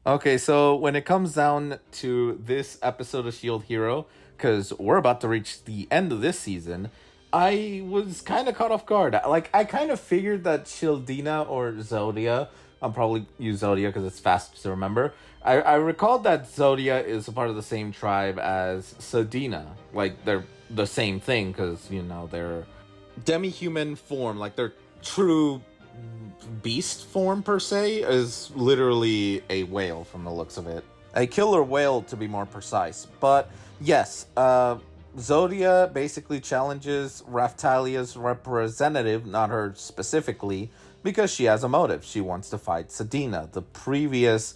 Okay, so when it comes down to this episode of Shield Hero, because we're about to reach the end of this season, I was kind of caught off guard. Like, I kind of figured that Shildina or Zodia, I'll probably use Zodia because it's fast to remember. I recalled that Zodia is a part of the same tribe as Sadeena. Like, they're the same thing because, they're demi-human form. Like, they're true beast form per se is literally a whale from the looks of it. A killer whale to be more precise. But yes, Zodia basically challenges Raphtalia's representative, not her specifically, because she has a motive. She wants to fight Sadeena, the previous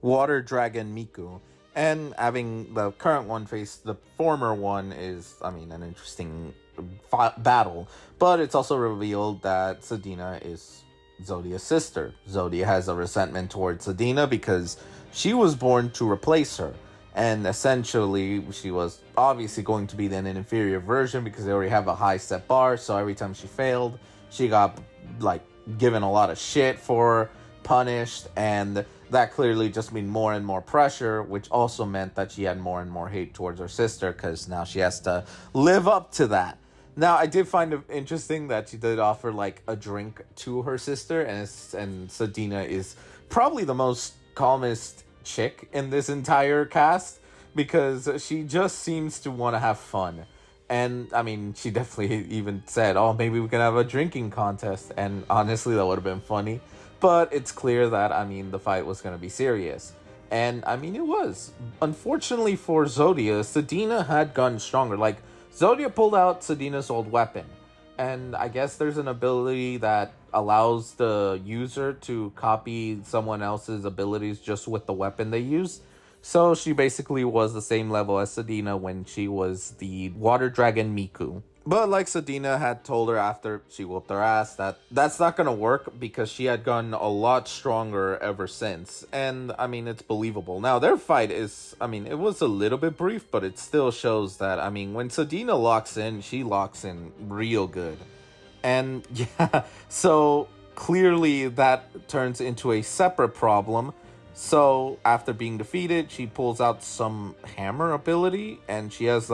water dragon Miku. And having the current one face the former one is, an interesting battle. But it's also revealed that Sadeena is Zodia's sister. Zodia has a resentment towards Sadeena because she was born to replace her. And essentially, she was obviously going to be then an inferior version because they already have a high set bar. So every time she failed, she got, given a lot of shit for, punished. And that clearly just meant more and more pressure, which also meant that she had more and more hate towards her sister because now she has to live up to that. Now, I did find it interesting that she did offer, a drink to her sister, and Sadeena is probably the most calmest chick in this entire cast, because she just seems to want to have fun. And, she definitely even said, oh, maybe we can have a drinking contest, and honestly, that would have been funny. But it's clear that, the fight was going to be serious. And, it was. Unfortunately for Zodia, Sadeena had gotten stronger. Zodia pulled out Sadeena's old weapon, and I guess there's an ability that allows the user to copy someone else's abilities just with the weapon they use. So she basically was the same level as Sadeena when she was the water dragon Miku. But like Sadeena had told her after she whooped her ass, that's not gonna work because she had gotten a lot stronger ever since. And, it's believable. Now, their fight is, it was a little bit brief, but it still shows that, when Sadeena locks in, she locks in real good. And, yeah, so clearly that turns into a separate problem. So, after being defeated, she pulls out some hammer ability, and she has,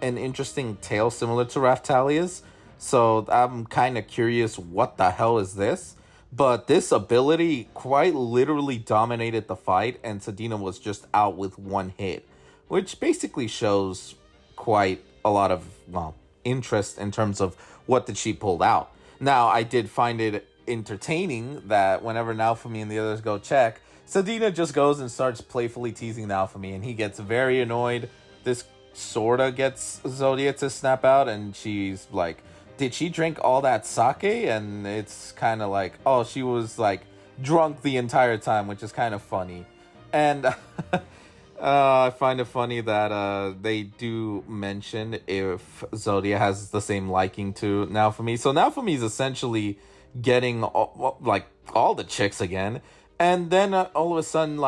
an interesting tail similar to Raphtalia's. So I'm kind of curious what the hell is this? But this ability quite literally dominated the fight, and Sadeena was just out with one hit, which basically shows quite a lot of, interest in terms of what did she pull out. Now, I did find it entertaining that whenever Naofumi and the others go check, Sadeena just goes and starts playfully teasing Naofumi, and he gets very annoyed. This sorta gets Zodia to snap out, and she's like, did she drink all that sake? And it's kind of like, oh, she was drunk the entire time, which is kind of funny. And I find it funny that they do mention if Zodia has the same liking to Naofumi. So Naofumi is essentially getting all the chicks again, and then all of a sudden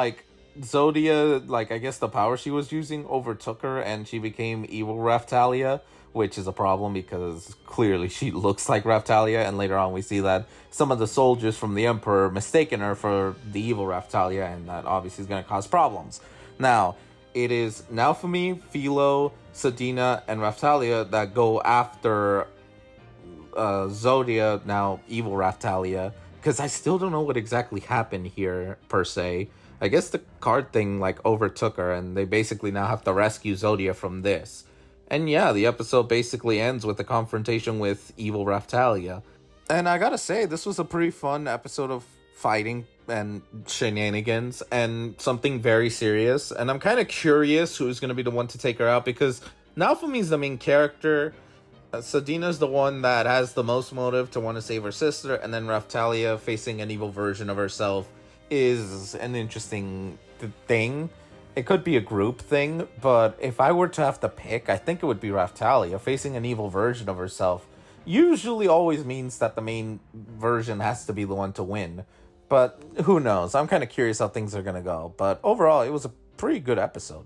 Zodia, I guess the power she was using overtook her and she became evil Raphtalia, which is a problem because clearly she looks like Raphtalia, and later on we see that some of the soldiers from the Emperor mistaken her for the evil Raphtalia, and that obviously is going to cause problems. Now, it is Naofumi, Filo, Sadeena, and Raphtalia that go after Zodia, now evil Raphtalia, because I still don't know what exactly happened here, per se. I guess the card thing, overtook her, and they basically now have to rescue Zodia from this. And yeah, the episode basically ends with a confrontation with evil Raphtalia. And I gotta say, this was a pretty fun episode of fighting and shenanigans, and something very serious. And I'm kind of curious who's gonna be the one to take her out, because Naofumi's the main character, Sadeena's the one that has the most motive to want to save her sister, and then Raphtalia facing an evil version of herself is an interesting thing. It could be a group thing, but if I were to have to pick, I think it would be Raphtalia. Facing an evil version of herself usually always means that the main version has to be the one to win. But who knows? I'm kind of curious how things are going to go. But overall, it was a pretty good episode.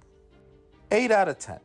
8 out of 10.